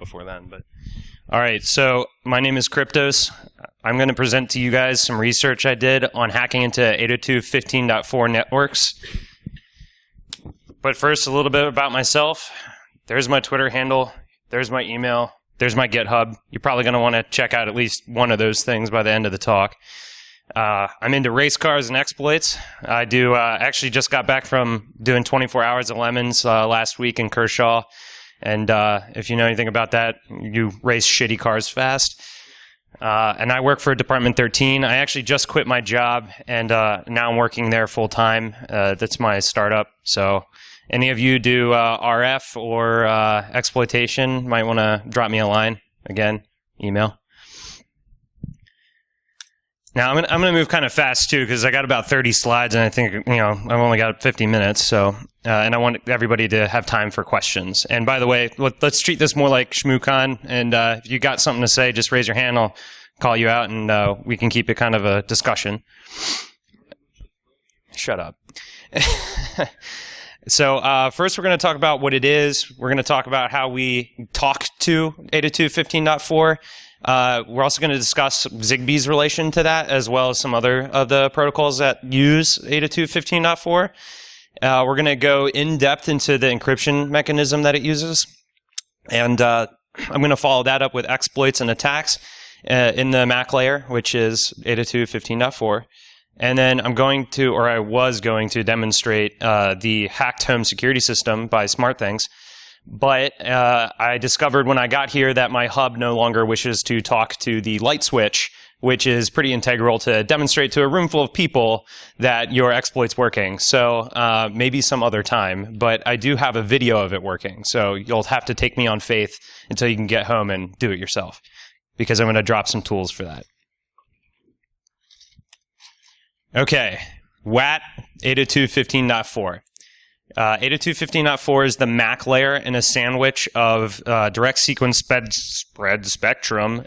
before then. But all right, so my name is Crypt0s. I'm going to present to you guys some research I did on hacking into 802.15.4 networks. But first, a little bit about myself. There's my Twitter handle. There's my email. There's my GitHub. You're probably going to want to check out at least one of those things by the end of the talk. I'm into race cars and exploits. I do actually just got back from doing 24 hours of lemons last week in Kershaw. And if you know anything about that, you race shitty cars fast. And I work for Department 13. I actually just quit my job, and now I'm working there full time. That's my startup. So any of you do RF or exploitation might want to drop me a line. Again, email. Now I'm gonna move kind of fast too, because I got about 30 slides, and I think I've only got 50 minutes. So and I want everybody to have time for questions. And by the way, let's treat this more like ShmooCon. And if you got something to say, just raise your hand. I'll call you out, and we can keep it kind of a discussion. Shut up. So first, we're going to talk about what it is. We're going to talk about how we talk to 802.15.4. We're also going to discuss Zigbee's relation to that, as well as some other of the protocols that use 802.15.4. We're going to go in depth into the encryption mechanism that it uses. And I'm going to follow that up with exploits and attacks in the MAC layer, which is 802.15.4. And then I was going to demonstrate the hacked home security system by SmartThings. But I discovered when I got here that my hub no longer wishes to talk to the light switch, which is pretty integral to demonstrate to a room full of people that your exploit's working. So maybe some other time. But I do have a video of it working. So you'll have to take me on faith until you can get home and do it yourself, because I'm going to drop some tools for that. Okay, WAT 802.15.4. 802.15.4 is the MAC layer in a sandwich of direct sequence spread spectrum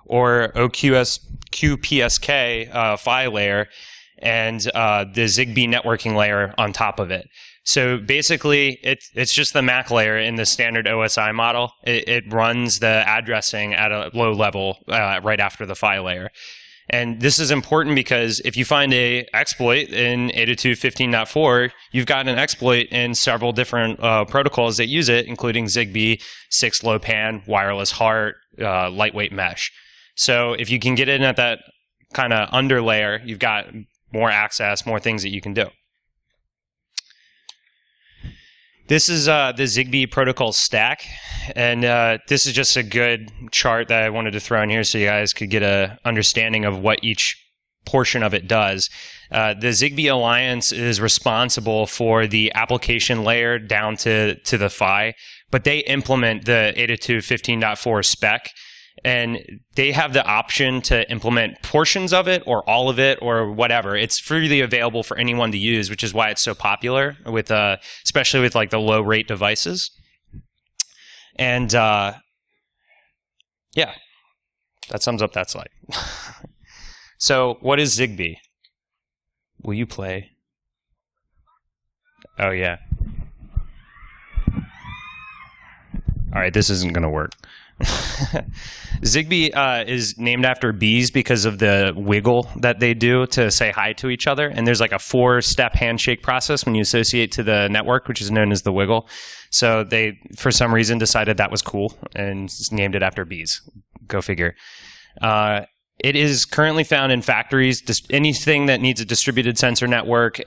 or QPSK PHY layer and the Zigbee networking layer on top of it. So basically, it's just the MAC layer in the standard OSI model. It runs the addressing at a low level right after the PHY layer. And this is important because if you find a exploit in 802.15.4, you've got an exploit in several different protocols that use it, including Zigbee, 6LoWPAN, wireless HART, lightweight mesh. So if you can get in at that kind of under layer, you've got more access, more things that you can do. This is the Zigbee protocol stack, and this is just a good chart that I wanted to throw in here so you guys could get an understanding of what each portion of it does. The Zigbee Alliance is responsible for the application layer down to the PHY, but they implement the 802.15.4 spec, and they have the option to implement portions of it or all of it or whatever. It's freely available for anyone to use, which is why it's so popular with, especially with like the low rate devices. And yeah, that sums up that slide. So what is Zigbee? Will you play? Oh yeah. All right, this isn't going to work. Zigbee is named after bees because of the wiggle that they do to say hi to each other. And there's like a 4-step handshake process when you associate to the network, which is known as the wiggle. So they, for some reason, decided that was cool and named it after bees. Go figure. It is currently found in factories, anything that needs a distributed sensor network,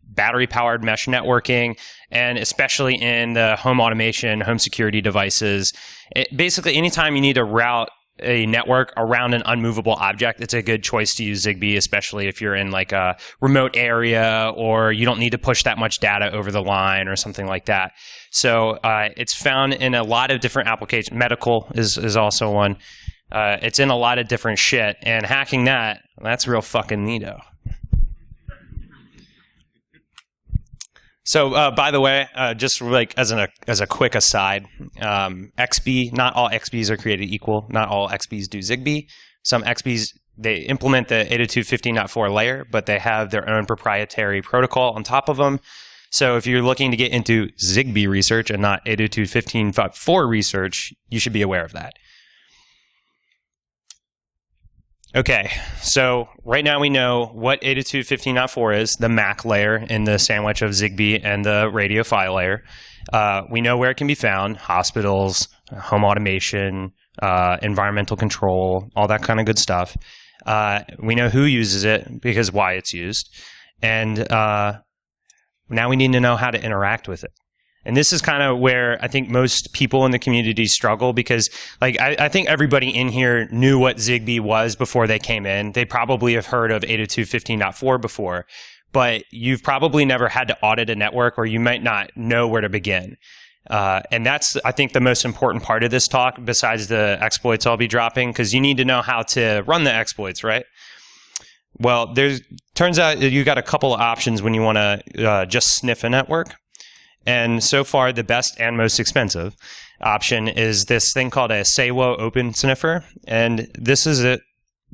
battery-powered mesh networking, and especially in the home automation, home security devices. Basically, anytime you need to route a network around an unmovable object, it's a good choice to use Zigbee, especially if you're in like a remote area or you don't need to push that much data over the line or something like that. So it's found in a lot of different applications. Medical is also one. It's in a lot of different shit, and hacking that's real fucking neato. So, by the way, just like as a quick aside, XB, not all XBs are created equal. Not all XBs do Zigbee. Some XBs, they implement the 802.15.4 layer, but they have their own proprietary protocol on top of them. So if you're looking to get into Zigbee research and not 802.15.4 research, you should be aware of that. Okay, so right now we know what 802.15.4 is, the MAC layer in the sandwich of Zigbee and the radio PHY layer. We know where it can be found: hospitals, home automation, environmental control, all that kind of good stuff. We know who uses it because why it's used. And now we need to know how to interact with it. And this is kind of where I think most people in the community struggle, because like I think everybody in here knew what Zigbee was before they came in. They probably have heard of 802.15.4 before, but you've probably never had to audit a network, or you might not know where to begin. And that's, I think, the most important part of this talk, besides the exploits I'll be dropping, because you need to know how to run the exploits, right? Well, turns out you got a couple of options when you want to just sniff a network. And so far, the best and most expensive option is this thing called a Sewo Open Sniffer. And this is it.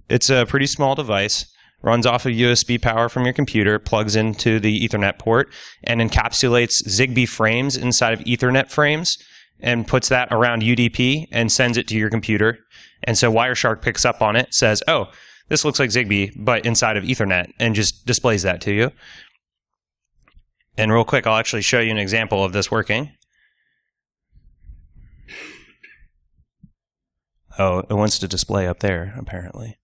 It's a pretty small device, runs off of USB power from your computer, plugs into the Ethernet port, and encapsulates Zigbee frames inside of Ethernet frames, and puts that around UDP and sends it to your computer. And so Wireshark picks up on it, says, oh, this looks like Zigbee, but inside of Ethernet, and just displays that to you. And real quick, I'll actually show you an example of this working. Oh, it wants to display up there, apparently.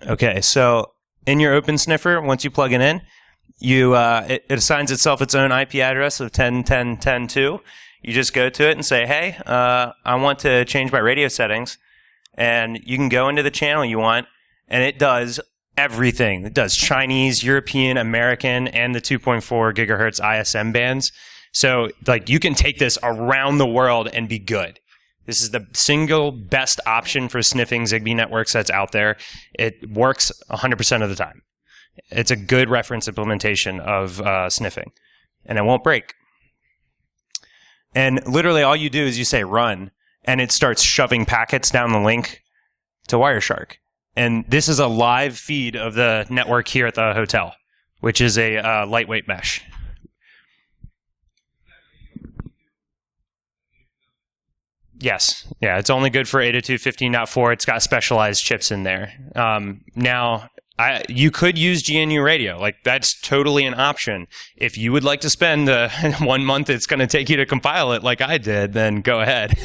Okay, so in your Open Sniffer, once you plug it in, it assigns itself its own IP address of 10.10.10.2. You just go to it and say, hey, I want to change my radio settings. And you can go into the channel you want, and it does everything. It does Chinese, European, American, and the 2.4 gigahertz ISM bands. So like you can take this around the world and be good. This is the single best option for sniffing Zigbee networks that's out there. It works 100% of the time. It's a good reference implementation of sniffing, and it won't break. And literally all you do is you say run, and it starts shoving packets down the link to Wireshark. And this is a live feed of the network here at the hotel, which is a lightweight mesh. Yes. Yeah, it's only good for 802.15.4. It's got specialized chips in there. Now, you could use GNU radio. Like, that's totally an option. If you would like to spend the 1 month it's going to take you to compile it like I did, then go ahead.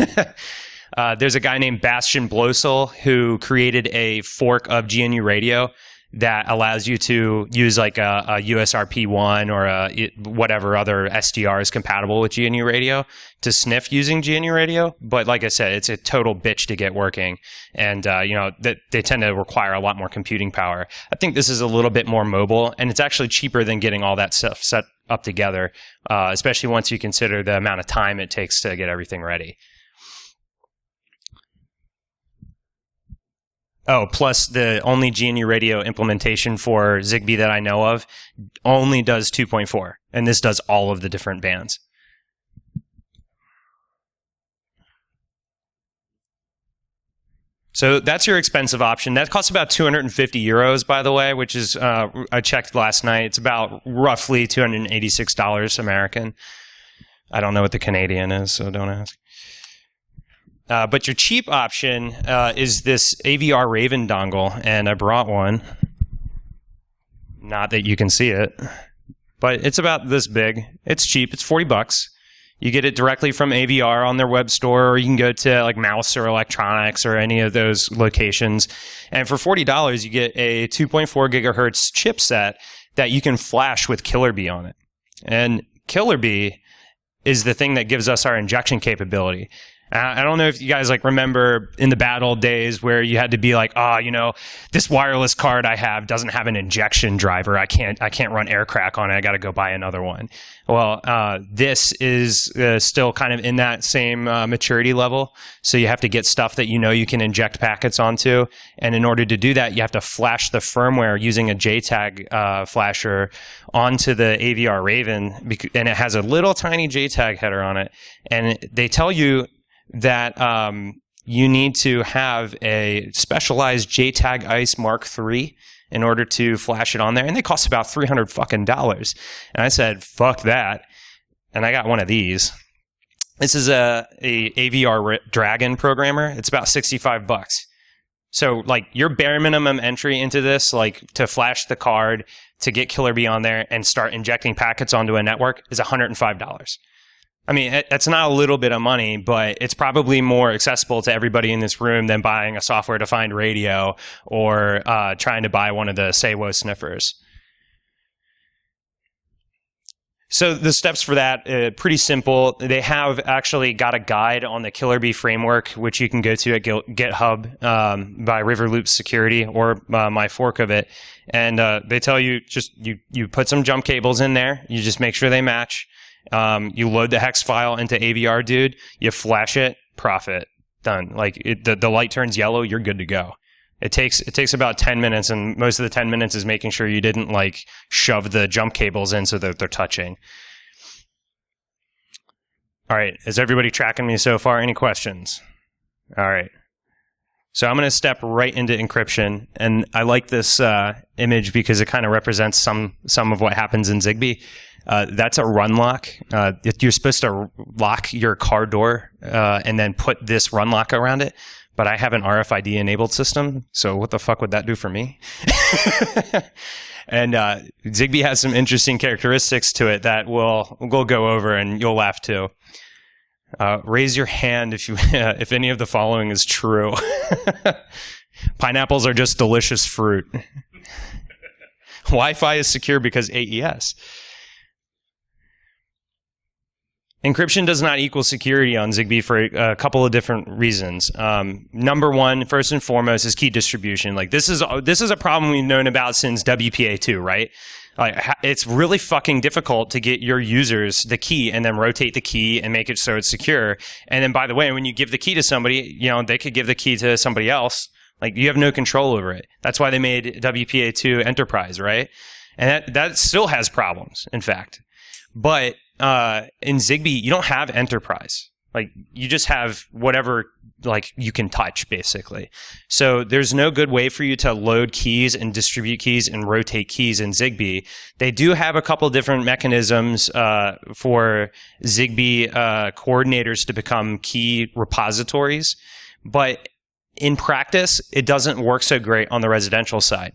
There's a guy named Bastian Blosel who created a fork of GNU radio that allows you to use like a USRP1 or whatever other SDR is compatible with GNU radio to sniff using GNU radio. But like I said, it's a total bitch to get working. And, they tend to require a lot more computing power. I think this is a little bit more mobile, and it's actually cheaper than getting all that stuff set up together, especially once you consider the amount of time it takes to get everything ready. Oh, plus the only GNU radio implementation for Zigbee that I know of only does 2.4, and this does all of the different bands. So that's your expensive option. That costs about 250 euros, by the way, which is, I checked last night, it's about roughly $286 American. I don't know what the Canadian is, so don't ask. But your cheap option is this Avr Raven Dongle, and I brought one. Not that you can see it, but it's about this big. It's cheap. It's $40. You get it directly from AVR on their web store, or you can go to like Mouse or Electronics or any of those locations. And for $40, you get a 2.4 gigahertz chipset that you can flash with Killer Bee on it. And Killer Bee is the thing that gives us our injection capability. I don't know if you guys like remember in the bad old days where you had to be like, this wireless card I have doesn't have an injection driver. I can't run aircrack on it. I got to go buy another one. Well, this is still kind of in that same maturity level. So you have to get stuff that you can inject packets onto. And in order to do that, you have to flash the firmware using a JTAG flasher onto the AVR Raven. And it has a little tiny JTAG header on it. And they tell you that you need to have a specialized JTAG ICE Mark III, in order to flash it on there, and they cost about $300 fucking dollars. And I said, fuck that. And I got one of these. This is a AVR Dragon programmer. It's about $65. So, like, your bare minimum entry into this, like, to flash the card, to get Killer Bee on there and start injecting packets onto a network is $105. I mean, that's not a little bit of money, but it's probably more accessible to everybody in this room than buying a software-defined radio or trying to buy one of the Saywo sniffers. So the steps for that, pretty simple. They have actually got a guide on the Killer Bee framework, which you can go to at GitHub by Riverloop Security or my fork of it. And they tell you just you put some jump cables in there. You just make sure they match. You load the hex file into AVR, dude. You flash it, profit, done. Like the light turns yellow, you're good to go. It takes about 10 minutes, and most of the 10 minutes is making sure you didn't like shove the jump cables in so that they're touching. All right, is everybody tracking me so far? Any questions? All right. So I'm going to step right into encryption, and I like this image because it kind of represents some of what happens in Zigbee. That's a run lock. You're supposed to lock your car door and then put this run lock around it. But I have an RFID enabled system, so what the fuck would that do for me? And Zigbee has some interesting characteristics to it that we'll go over, and you'll laugh too. Raise your hand if any of the following is true. Pineapples are just delicious fruit. Wi-Fi is secure because AES. Encryption does not equal security on Zigbee for a couple of different reasons. Number one, first and foremost, is key distribution. Like this is a problem we've known about since WPA2, right? It's really fucking difficult to get your users the key and then rotate the key and make it so it's secure. And then, by the way, when you give the key to somebody, they could give the key to somebody else. Like you have no control over it. That's why they made WPA2 Enterprise, right? And that still has problems, in fact. But in Zigbee, you don't have enterprise. Like you just have whatever like you can touch, basically. So there's no good way for you to load keys and distribute keys and rotate keys in Zigbee. They do have a couple different mechanisms for Zigbee coordinators to become key repositories, but in practice, it doesn't work so great on the residential side.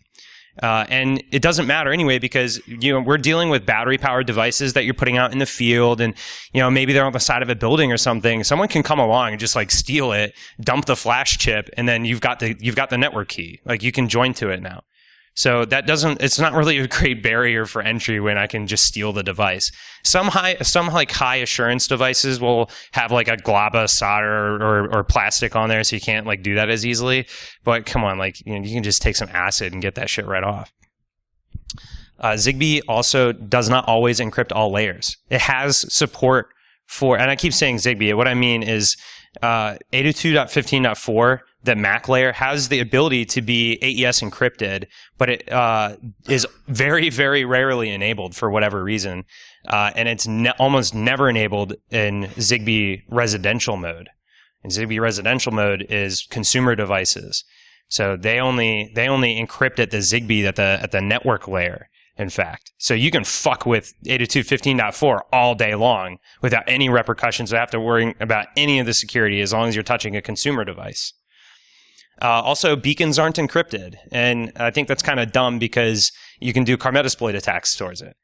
And it doesn't matter anyway because, we're dealing with battery-powered devices that you're putting out in the field and, maybe they're on the side of a building or something. Someone can come along and just like steal it, dump the flash chip, and then you've got the network key. Like you can join to it now. So it's not really a great barrier for entry when I can just steal the device. Some high assurance devices will have like a glob of solder or plastic on there, so you can't like do that as easily. But come on, like you can just take some acid and get that shit right off. Zigbee also does not always encrypt all layers. It has support for, and I keep saying Zigbee. What I mean is 802.15.4. The MAC layer has the ability to be AES encrypted, but it is very, very rarely enabled for whatever reason. And it's almost never enabled in Zigbee residential mode. And Zigbee residential mode is consumer devices. So they only encrypt at the Zigbee at the network layer, in fact. So you can fuck with 802.15.4 all day long without any repercussions. You don't have to worry about any of the security as long as you're touching a consumer device. Also, beacons aren't encrypted, and I think that's kind of dumb because you can do Metasploit attacks towards it.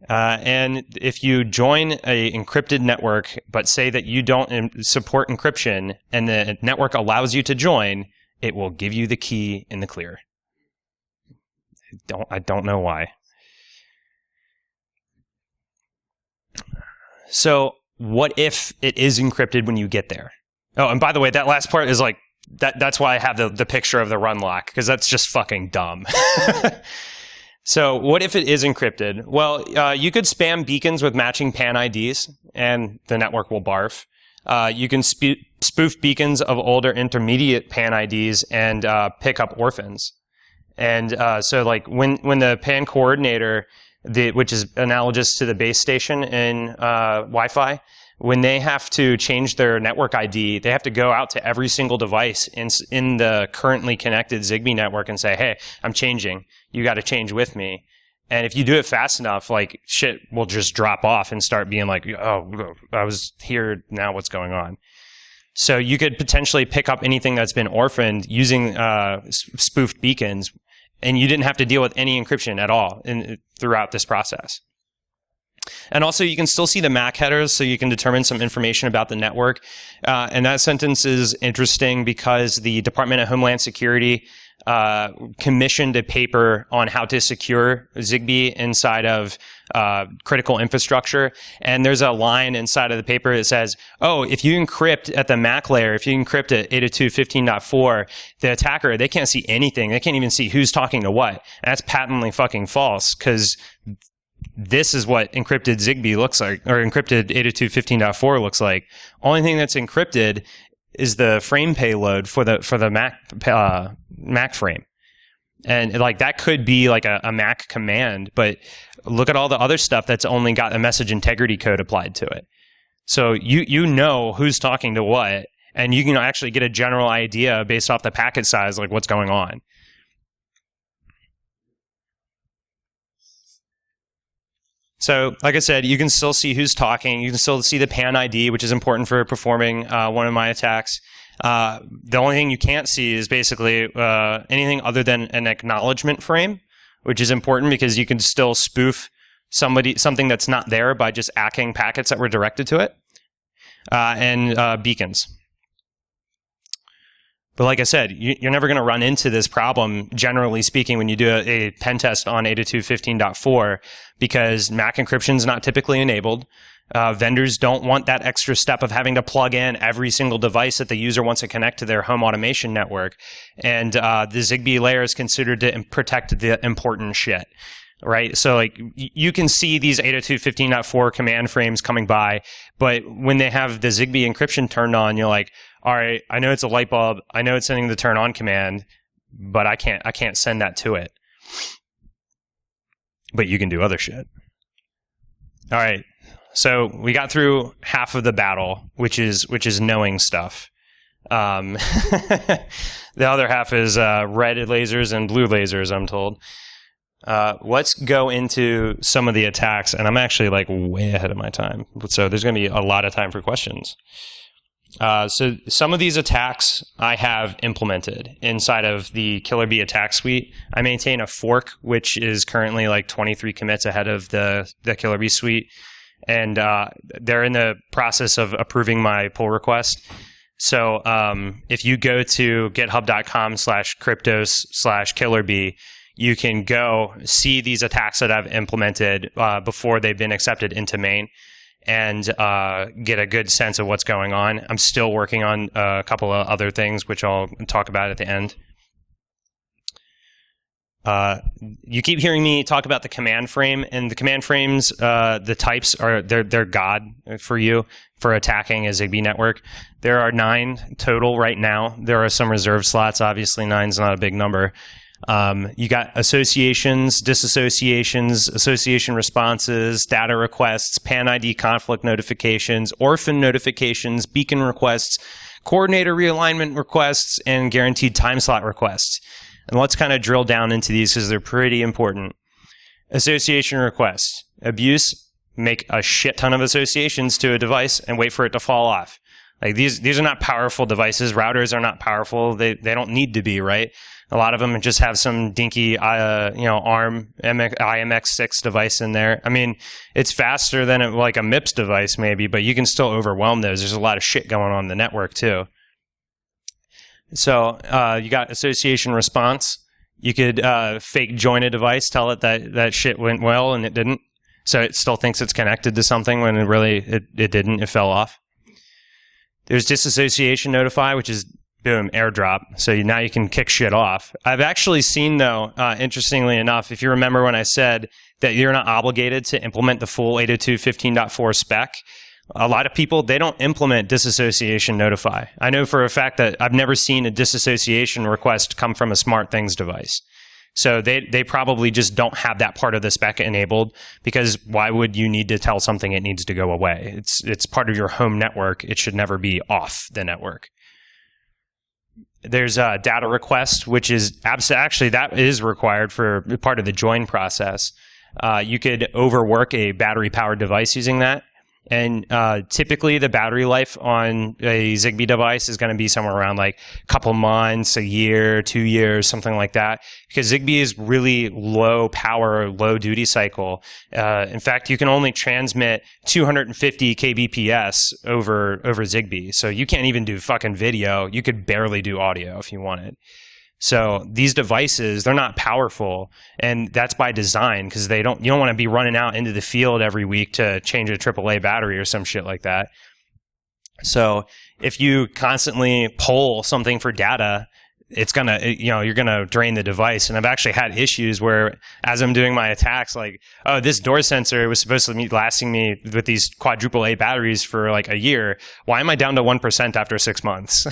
And if you join a encrypted network, but say that you don't support encryption, and the network allows you to join, it will give you the key in the clear. I don't know why. So, what if it is encrypted when you get there? Oh, and by the way, that last part is like, that's why I have the picture of the run lock, because that's just fucking dumb. So what if it is encrypted? Well, you could spam beacons with matching PAN IDs, and the network will barf. You can spoof beacons of older intermediate PAN IDs and pick up orphans. And so like when the PAN coordinator, which is analogous to the base station in Wi-Fi, when they have to change their network ID, they have to go out to every single device in the currently connected Zigbee network and say, hey, I'm changing. You got to change with me. And if you do it fast enough, like, shit will just drop off and start being like, oh, I was here, now what's going on? So you could potentially pick up anything that's been orphaned using spoofed beacons, and you didn't have to deal with any encryption at all throughout this process. And also, you can still see the MAC headers, so you can determine some information about the network. And that sentence is interesting because the Department of Homeland Security commissioned a paper on how to secure Zigbee inside of critical infrastructure. And there's a line inside of the paper that says, oh, if you encrypt at the MAC layer, if you encrypt at 802.15.4, the attacker, they can't see anything. They can't even see who's talking to what. And that's patently fucking false, because this is what encrypted Zigbee looks like, or encrypted 802.15.4 looks like. Only thing that's encrypted is the frame payload for the Mac frame. And like that could be like a Mac command, but look at all the other stuff that's only got a message integrity code applied to it. So you know who's talking to what, and you can actually get a general idea based off the packet size, like what's going on. So, like I said, you can still see who's talking. You can still see the PAN ID, which is important for performing one of my attacks. The only thing you can't see is basically anything other than an acknowledgement frame, which is important because you can still spoof something that's not there by just hacking packets that were directed to it, and beacons. But like I said, you're never going to run into this problem, generally speaking, when you do a pen test on 802.15.4, because Mac encryption is not typically enabled. Vendors don't want that extra step of having to plug in every single device that the user wants to connect to their home automation network. And the Zigbee layer is considered to protect the important shit. Right? So like you can see these 802.15.4 command frames coming by, but when they have the Zigbee encryption turned on, you're like, all right, I know it's a light bulb, I know it's sending the turn on command, but I can't send that to it. But you can do other shit. All right. So we got through half of the battle, which is knowing stuff. The other half is red lasers and blue lasers, I'm told. Let's go into some of the attacks, and I'm actually like way ahead of my time, so there's going to be a lot of time for questions. So some of these attacks I have implemented inside of the Killer Bee attack suite. I maintain a fork, which is currently like 23 commits ahead of the Killer Bee suite, and they're in the process of approving my pull request. So if you go to github.com/Crypt0s/KillerBee, you can go see these attacks that I've implemented before they've been accepted into main, and get a good sense of what's going on. I'm still working on a couple of other things, which I'll talk about at the end. You keep hearing me talk about the command frame, and the command frames, the types are they're God for you for attacking a Zigbee network. There are 9 total right now. There are some reserve slots. Obviously, 9's not a big number. You got associations, disassociations, association responses, data requests, PAN ID conflict notifications, orphan notifications, beacon requests, coordinator realignment requests, and guaranteed time slot requests. And let's kind of drill down into these because they're pretty important. Association requests. Abuse, make a shit ton of associations to a device and wait for it to fall off. Like these are not powerful devices. Routers are not powerful. They don't need to be, right? A lot of them just have some dinky, ARM IMX6 device in there. I mean, it's faster than like a MIPS device maybe, but you can still overwhelm those. There's a lot of shit going on in the network too. So you got association response. You could fake join a device, tell it that shit went well and it didn't. So it still thinks it's connected to something when it didn't. It fell off. There's disassociation notify, which is boom, airdrop. So now you can kick shit off. I've actually seen, though, interestingly enough, if you remember when I said that you're not obligated to implement the full 802.15.4 spec, a lot of people, they don't implement disassociation notify. I know for a fact that I've never seen a disassociation request come from a SmartThings device. So they probably just don't have that part of the spec enabled, because why would you need to tell something it needs to go away? It's part of your home network. It should never be off the network. There's a data request, which is actually that is required for part of the join process. You could overwork a battery-powered device using that. And typically, the battery life on a Zigbee device is going to be somewhere around like a couple months, a year, 2 years, something like that. Because Zigbee is really low power, low duty cycle. In fact, you can only transmit 250 kbps over Zigbee. So you can't even do fucking video. You could barely do audio if you wanted. So these devices, they're not powerful, and that's by design, because you don't want to be running out into the field every week to change a AAA battery or some shit like that. So if you constantly pull something for data, it's gonna, you're gonna drain the device. And I've actually had issues where, as I'm doing my attacks, like, oh, this door sensor was supposed to be lasting me with these quadruple A batteries for like a year. Why am I down to 1% after 6 months?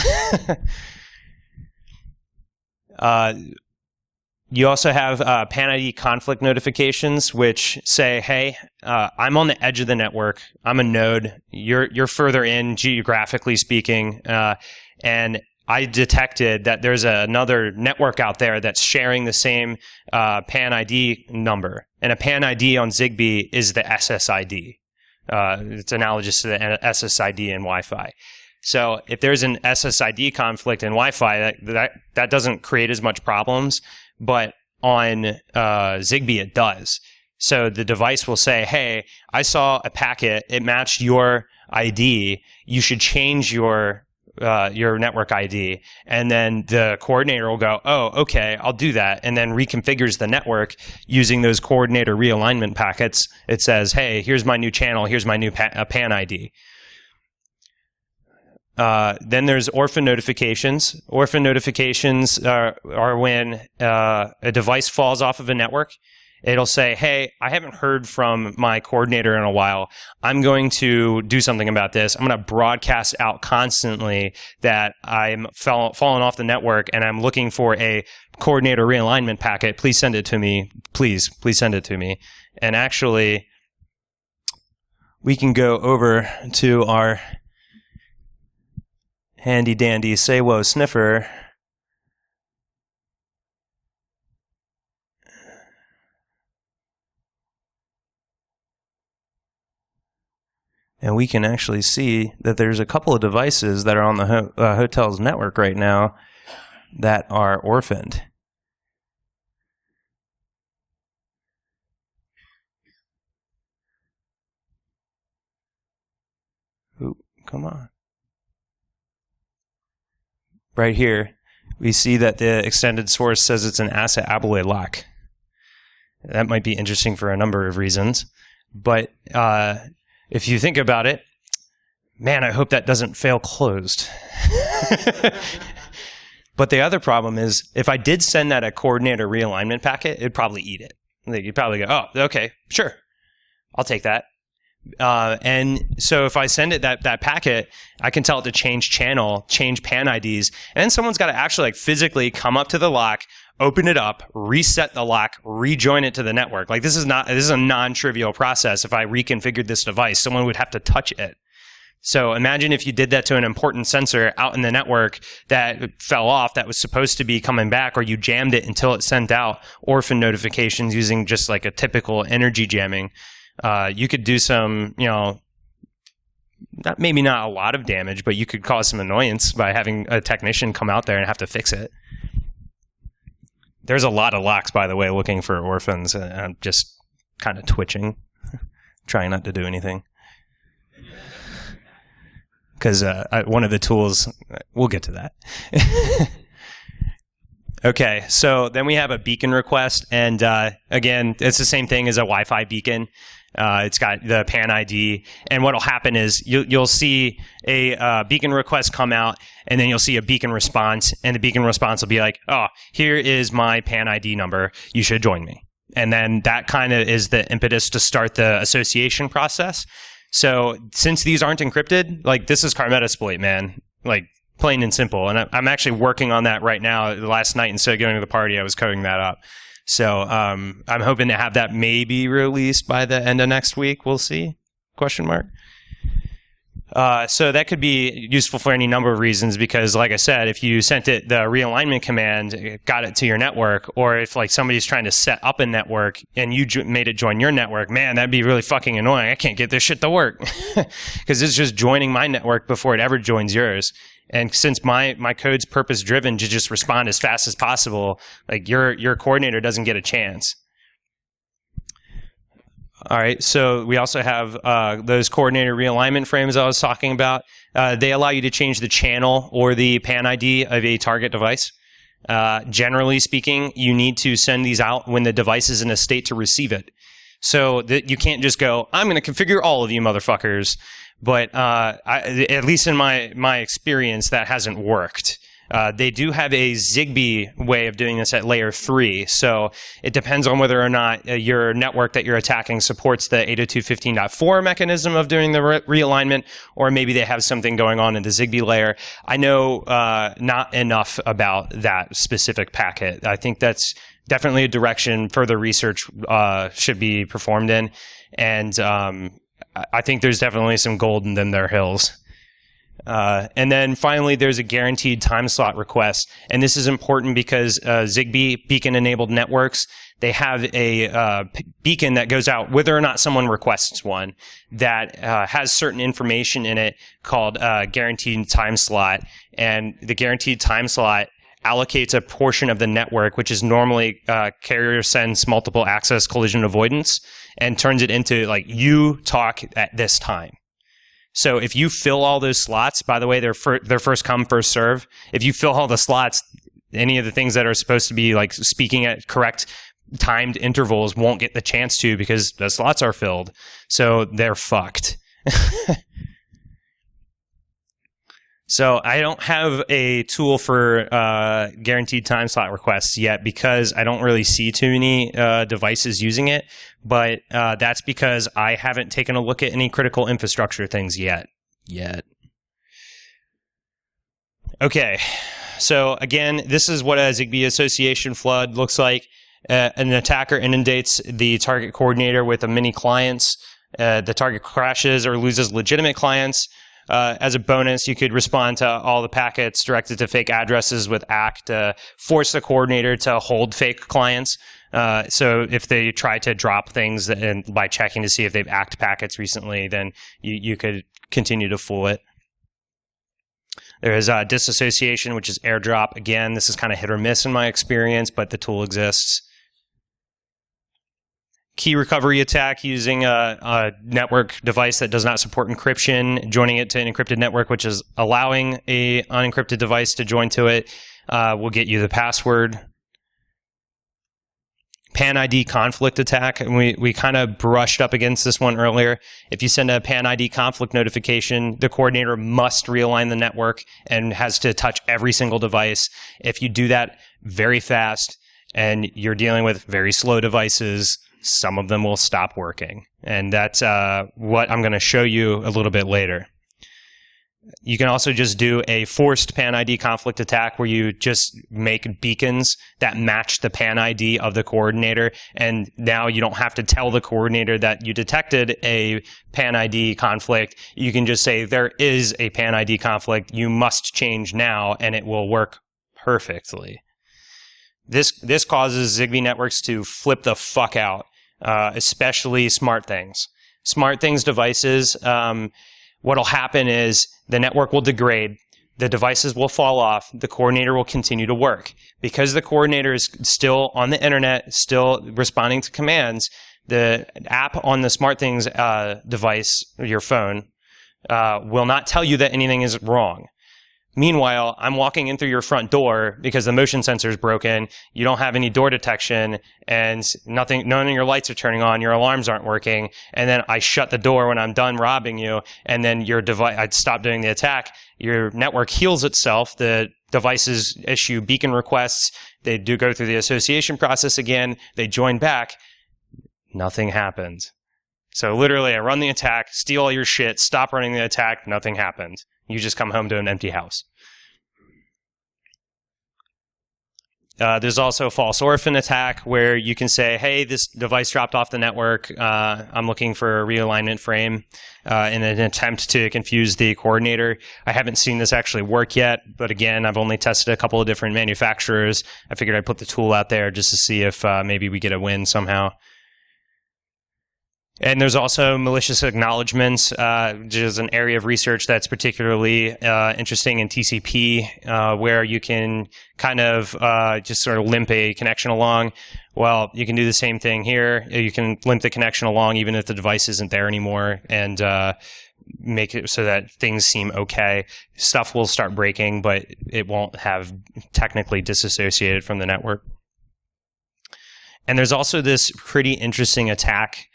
You also have Panicky conflict notifications, which say, "Hey, I'm on the edge of the network. I'm a node. You're further in geographically speaking, and I detected that there's another network out there that's sharing the same PAN ID number, and a PAN ID on Zigbee is the SSID. It's analogous to the SSID in Wi-Fi." So if there's an SSID conflict in Wi-Fi, that doesn't create as much problems, but on Zigbee it does. So the device will say, "Hey, I saw a packet. It matched your ID. You should change your network ID." And then the coordinator will go, "Oh, okay, I'll do that," and then reconfigures the network using those coordinator realignment packets. It says, "Hey, here's my new channel. Here's my new PAN ID." Then there's Orphan notifications. Orphan notifications are when a device falls off of a network. It'll say, "Hey, I haven't heard from my coordinator in a while. I'm going to do something about this. I'm going to broadcast out constantly that I'm falling off the network, and I'm looking for a coordinator realignment packet. Please send it to me. Please send it to me." And actually, we can go over to our handy dandy say whoa sniffer. And we can actually see that there's a couple of devices that are on the hotel's network right now that are orphaned. Ooh, come on. Right here, we see that the extended source says it's an asset ablaye lock. That might be interesting for a number of reasons. But if you think about it, man, I hope that doesn't fail closed. But the other problem is, if I did send that a coordinator realignment packet, it'd probably eat it. You'd probably go, "Oh, okay, sure, I'll take that." And so if I send it that packet, I can tell it to change channel, change PAN IDs, and then someone's got to actually like physically come up to the lock, open it up, reset the lock, rejoin it to the network. Like this is a non-trivial process. If I reconfigured this device, someone would have to touch it. So imagine if you did that to an important sensor out in the network that fell off that was supposed to be coming back, or you jammed it until it sent out orphan notifications using just like a typical energy jamming. You could do some, maybe not a lot of damage, but you could cause some annoyance by having a technician come out there and have to fix it. There's a lot of locks, by the way, looking for orphans. And I'm just kind of twitching, trying not to do anything. Because one of the tools, we'll get to that. Okay, so then we have a beacon request, and again, it's the same thing as a Wi-Fi beacon. It's got the PAN ID, and what'll happen is you'll see a beacon request come out, and then you'll see a beacon response, and the beacon response will be like, "Oh, here is my PAN ID number. You should join me." And then that kind of is the impetus to start the association process. So since these aren't encrypted, like this is Metasploit, man. Like plain and simple. And I'm actually working on that right now. Last night, instead of going to the party, I was coding that up. So I'm hoping to have that maybe released by the end of next week. We'll see. Question mark. So that could be useful for any number of reasons because, like I said, if you sent it the realignment command, it got it to your network, or if like somebody's trying to set up a network and you made it join your network, man, that'd be really fucking annoying. I can't get this shit to work because it's just joining my network before it ever joins yours. And since my code's purpose driven to just respond as fast as possible, like your coordinator doesn't get a chance. All right, so we also have those coordinator realignment frames I was talking about. They allow you to change the channel or the PAN ID of a target device. Generally speaking, you need to send these out when the device is in a state to receive it. So that you can't just go, I'm going to configure all of you motherfuckers. But at least in my experience, that hasn't worked. They do have a Zigbee way of doing this at layer 3, so it depends on whether or not your network that you're attacking supports the 802.15.4 mechanism of doing the realignment, or maybe they have something going on in the Zigbee layer. I know not enough about that specific packet. I think that's definitely a direction further research should be performed in, and I think there's definitely some gold in them there hills. And then finally, there's a guaranteed time slot request. And this is important because Zigbee beacon-enabled networks, they have a beacon that goes out whether or not someone requests one that has certain information in it called guaranteed time slot. And the guaranteed time slot allocates a portion of the network, which is normally carrier sends multiple access collision avoidance, and turns it into, like, you talk at this time. So if you fill all those slots, by the way, they're first come, first serve. If you fill all the slots, any of the things that are supposed to be like speaking at correct timed intervals won't get the chance to because the slots are filled. So they're fucked. So I don't have a tool for guaranteed time slot requests yet because I don't really see too many devices using it. But that's because I haven't taken a look at any critical infrastructure things yet. Okay. So again, this is what a Zigbee association flood looks like. An attacker inundates the target coordinator with a mini clients. The target crashes or loses legitimate clients. As a bonus, you could respond to all the packets directed to fake addresses with ACK to force the coordinator to hold fake clients. So if they try to drop things and by checking to see if they've ACKed packets recently, then you could continue to fool it. There is disassociation, which is airdrop. Again, this is kind of hit or miss in my experience, but the tool exists. Key recovery attack using a network device that does not support encryption, joining it to an encrypted network, which is allowing a unencrypted device to join to it, will get you the password. PAN ID conflict attack, and we kind of brushed up against this one earlier. If you send a PAN ID conflict notification, the coordinator must realign the network and has to touch every single device. If you do that very fast and you're dealing with very slow devices, some of them will stop working. And that's what I'm going to show you a little bit later. You can also just do a forced PAN ID conflict attack where you just make beacons that match the PAN ID of the coordinator. And now you don't have to tell the coordinator that you detected a PAN ID conflict. You can just say there is a PAN ID conflict. You must change now, and it will work perfectly. This causes Zigbee networks to flip the fuck out, especially SmartThings. SmartThings devices, what'll happen is the network will degrade, the devices will fall off, the coordinator will continue to work. Because the coordinator is still on the internet, still responding to commands, the app on the SmartThings device, your phone, will not tell you that anything is wrong. Meanwhile, I'm walking in through your front door because the motion sensor is broken, you don't have any door detection, and none of your lights are turning on, your alarms aren't working, and then I shut the door when I'm done robbing you, and then your device, I'd stop doing the attack, your network heals itself, the devices issue beacon requests, they do go through the association process again, they join back, nothing happened. So literally, I run the attack, steal all your shit, stop running the attack, nothing happened. You just come home to an empty house. There's also a false orphan attack where you can say, hey, this device dropped off the network. I'm looking for a realignment frame in an attempt to confuse the coordinator. I haven't seen this actually work yet, but again, I've only tested a couple of different manufacturers. I figured I'd put the tool out there just to see if maybe we get a win somehow. And there's also malicious acknowledgements, which is an area of research that's particularly interesting in TCP, where you can kind of just sort of limp a connection along. Well, you can do the same thing here. You can limp the connection along even if the device isn't there anymore, and make it so that things seem okay. Stuff will start breaking, but it won't have technically disassociated from the network. And there's also this pretty interesting attack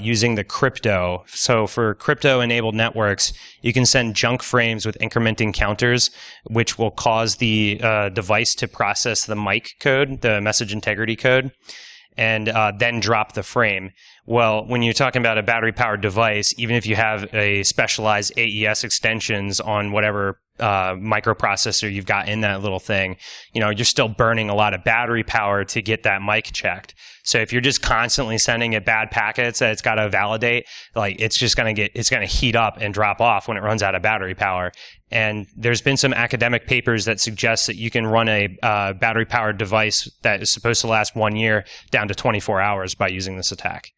using the crypto. So for crypto-enabled networks, you can send junk frames with incrementing counters, which will cause the device to process the MIC code, the message integrity code, and then drop the frame. Well, when you're talking about a battery-powered device, even if you have a specialized AES extensions on whatever microprocessor you've got in that little thing, you're still burning a lot of battery power to get that mic checked. So if you're just constantly sending it bad packets that it's got to validate, it's going to heat up and drop off when it runs out of battery power. And there's been some academic papers that suggest that you can run a battery-powered device that is supposed to last 1 year down to 24 hours by using this attack.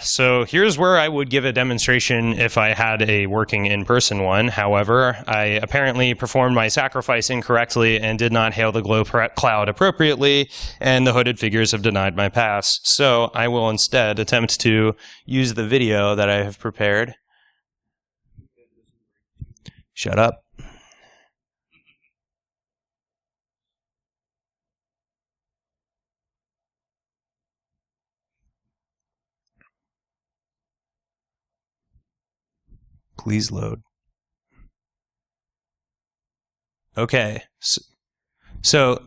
So here's where I would give a demonstration if I had a working in-person one. However, I apparently performed my sacrifice incorrectly and did not hail the glow cloud appropriately, and the hooded figures have denied my pass. So I will instead attempt to use the video that I have prepared. Shut up. Please load. Okay, so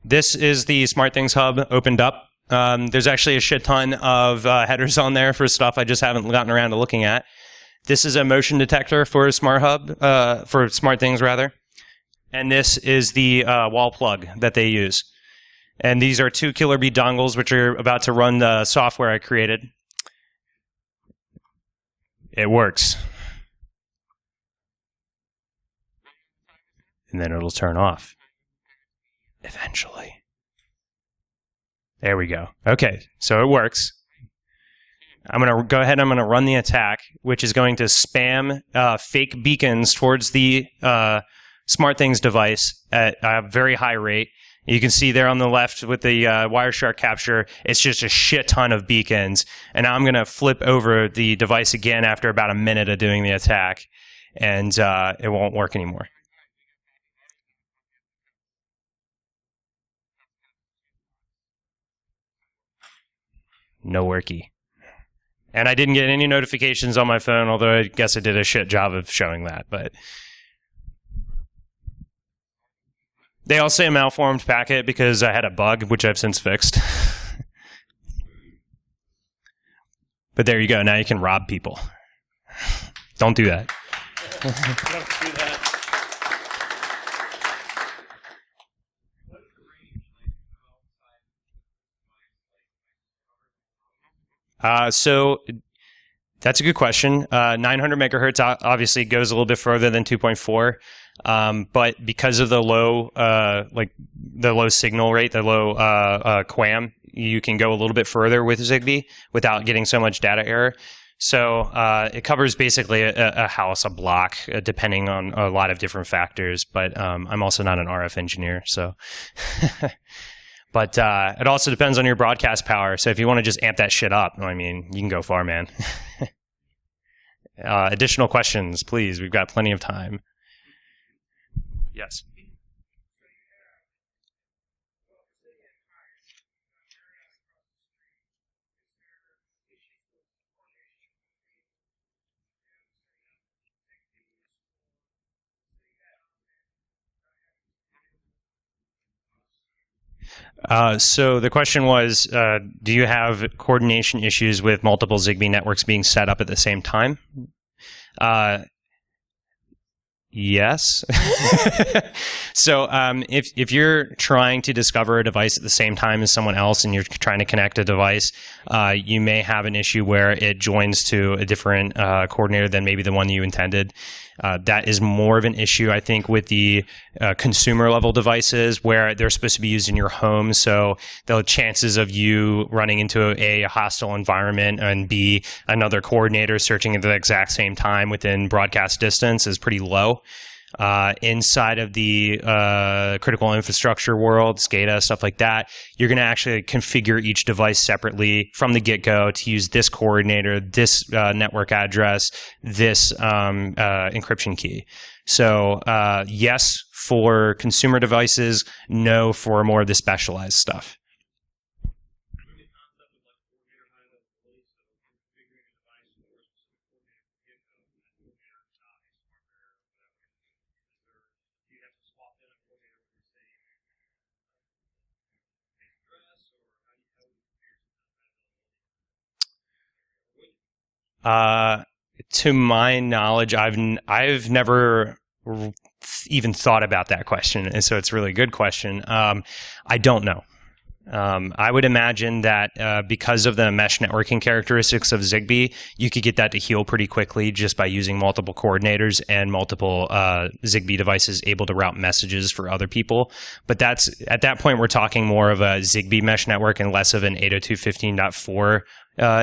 this is the SmartThings hub opened up. There's actually a shit ton of headers on there for stuff I just haven't gotten around to looking at. This is a motion detector for Smart Hub, for SmartThings rather, and this is the wall plug that they use. And these are 2 Killer Bee dongles, which are about to run the software I created. It works. And then it'll turn off. Eventually. There we go. Okay, so it works. I'm going to go ahead and I'm going to run the attack, which is going to spam fake beacons towards the SmartThings device at a very high rate. You can see there on the left with the Wireshark capture, it's just a shit ton of beacons. And now I'm going to flip over the device again after about a minute of doing the attack, and it won't work anymore. No worky. And I didn't get any notifications on my phone, although I guess I did a shit job of showing that. But they all say a malformed packet because I had a bug, which I've since fixed. But there you go. Now you can rob people. Don't do that. Don't do that. So that's a good question. 900 megahertz obviously goes a little bit further than 2.4, but because of the low, the low signal rate, the low QAM, you can go a little bit further with Zigbee without getting so much data error. So it covers basically a house, a block, depending on a lot of different factors. But I'm also not an RF engineer, so. But it also depends on your broadcast power. So if you want to just amp that shit up, I mean, you can go far, man. Additional questions, please. We've got plenty of time. Yes. So the question was, do you have coordination issues with multiple Zigbee networks being set up at the same time? Yes. So if you're trying to discover a device at the same time as someone else and you're trying to connect a device, you may have an issue where it joins to a different coordinator than maybe the one you intended. That is more of an issue, I think, with the consumer level devices where they're supposed to be used in your home. So the chances of you running into a hostile environment and B, another coordinator searching at the exact same time within broadcast distance is pretty low. Inside of the critical infrastructure world, SCADA, stuff like that, you're going to actually configure each device separately from the get-go to use this coordinator, this network address, this encryption key. So yes for consumer devices, no for more of the specialized stuff. To my knowledge, I've never even thought about that question, and so it's a really good question. I don't know. I would imagine that because of the mesh networking characteristics of Zigbee, you could get that to heal pretty quickly just by using multiple coordinators and multiple Zigbee devices able to route messages for other people. But that's at that point, we're talking more of a Zigbee mesh network and less of an 802.15.4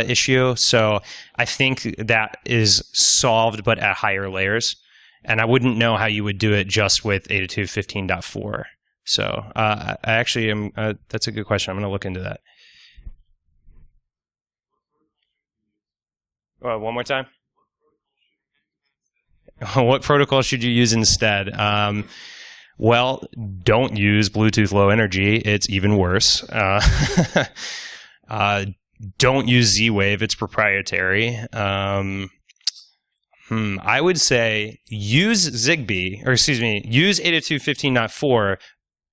issue. So I think that is solved, but at higher layers. And I wouldn't know how you would do it just with 802.15.4. So I actually am. That's a good question. I'm going to look into that. One more time. What protocol should you use instead? Well, don't use Bluetooth Low Energy. It's even worse. Don't use Z-Wave. It's proprietary. I would say use Zigbee, or excuse me, use 802.15.4,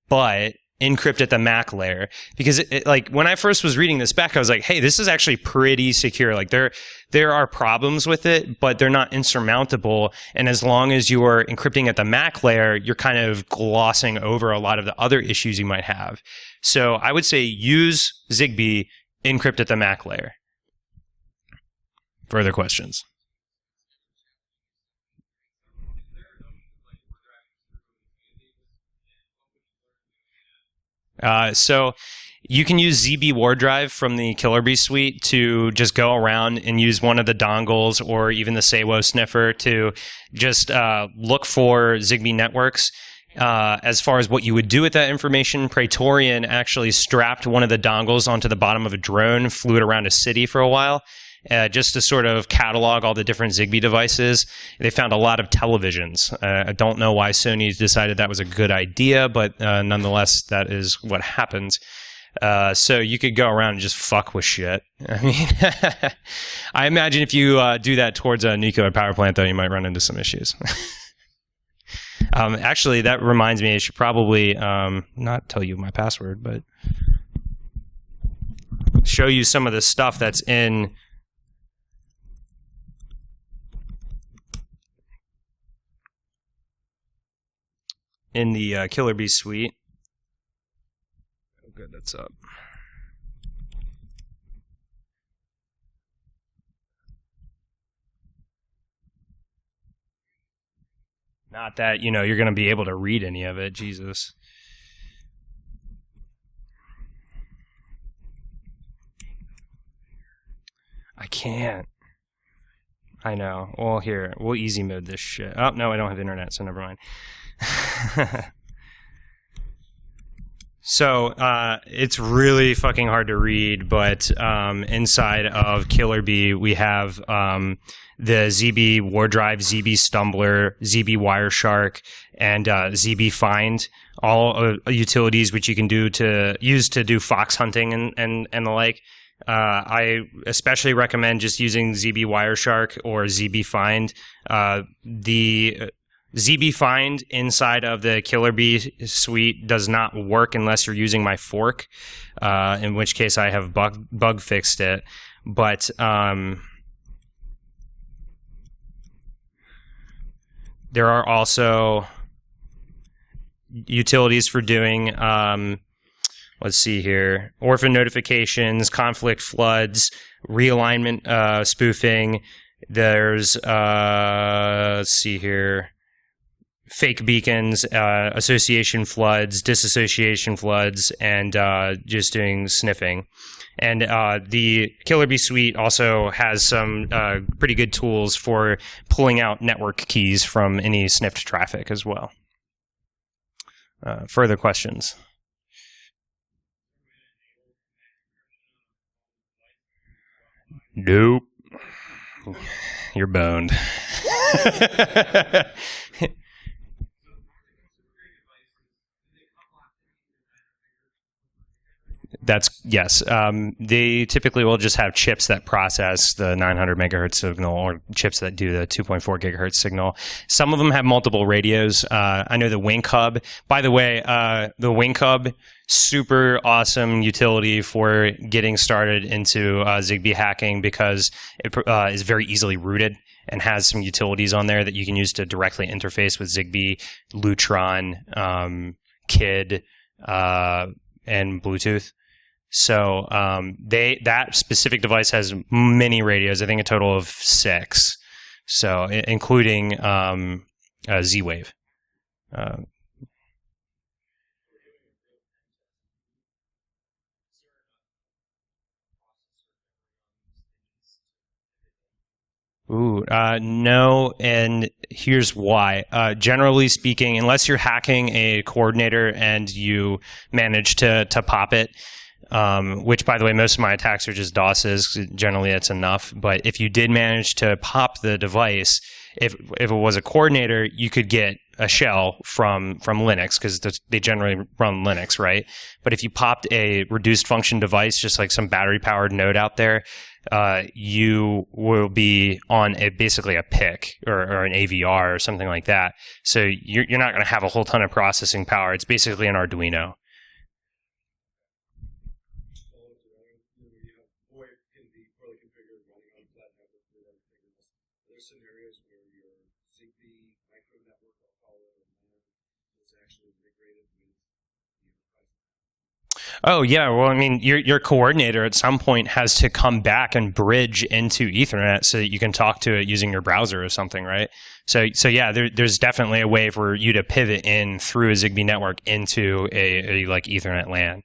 but encrypt at the MAC layer, because like when I first was reading this back, I was like, hey, this is actually pretty secure. Like there are problems with it, but they're not insurmountable. And as long as you are encrypting at the MAC layer, you're kind of glossing over a lot of the other issues you might have. So I would say use Zigbee, encrypt at the MAC layer. Further questions? So you can use Zigbee War Drive from the Killer0s suite to just go around and use one of the dongles or even the Sawo sniffer to just look for Zigbee networks. As far as what you would do with that information, Praetorian actually strapped one of the dongles onto the bottom of a drone, flew it around a city for a while, just to sort of catalog all the different Zigbee devices. They found a lot of televisions. I don't know why Sony decided that was a good idea, but nonetheless, that is what happens. So you could go around and just fuck with shit. I mean, I imagine if you do that towards a nuclear power plant, though, you might run into some issues. Actually, that reminds me, I should probably not tell you my password, but show you some of the stuff that's in the Killer0s suite. Oh, good, that's up. Not that, you're going to be able to read any of it, Jesus. I can't. I know. Well, here, we'll easy mode this shit. Oh, no, I don't have internet, so never mind. So it's really fucking hard to read, but inside of Killer0s, we have the Zigbee War Drive, Zigbee Stumbler, Zigbee Wireshark, and Zigbee Find, all utilities which you can use to do fox hunting and the like. I especially recommend just using Zigbee Wireshark or Zigbee Find. The Zigbee Find inside of the Killer0s suite does not work unless you're using my fork, in which case I have bug fixed it. But There are also utilities for doing, let's see here, Orphan notifications, conflict floods, realignment spoofing. There's, let's see here, fake beacons, association floods, disassociation floods, and just doing sniffing. And the Killer Bee suite also has some pretty good tools for pulling out network keys from any sniffed traffic as well. Further questions? Nope. You're boned. Yes. They typically will just have chips that process the 900 megahertz signal, or chips that do the 2.4 gigahertz signal. Some of them have multiple radios. I know the Wink Hub. By the way, the Wink Hub, super awesome utility for getting started into Zigbee hacking, because it is very easily rooted and has some utilities on there that you can use to directly interface with Zigbee, Lutron, KID, and Bluetooth. So that specific device has many radios. I think a total of 6. So including Z-Wave. No, and here's why. Generally speaking, unless you're hacking a coordinator and you manage to pop it, which, by the way, most of my attacks are just DOSes. Generally, that's enough. But if you did manage to pop the device, if it was a coordinator, you could get a shell from Linux, because they generally run Linux, right? But if you popped a reduced function device, just like some battery-powered node out there, you will be on basically a PIC or an AVR or something like that. So you're not going to have a whole ton of processing power. It's basically an Arduino. Scenarios where your Zigbee micro network will follow and is actually integrated with the enterprise. Oh yeah, well, I mean, your coordinator at some point has to come back and bridge into Ethernet so that you can talk to it using your browser or something, right? So yeah, there's definitely a way for you to pivot in through a Zigbee network into a like Ethernet LAN.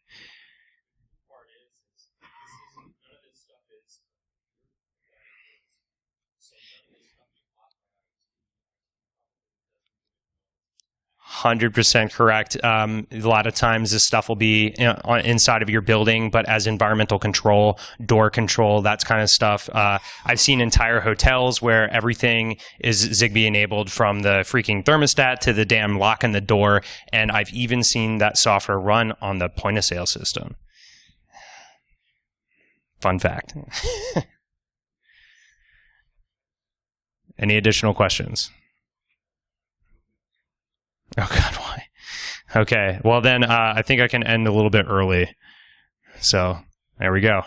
100% correct. A lot of times this stuff will be inside of your building, but as environmental control, door control, that kind of stuff. I've seen entire hotels where everything is Zigbee enabled, from the freaking thermostat to the damn lock in the door, and I've even seen that software run on the point of sale system. Fun fact. Any additional questions? Oh, God, why? Okay, well then I think I can end a little bit early. So there we go.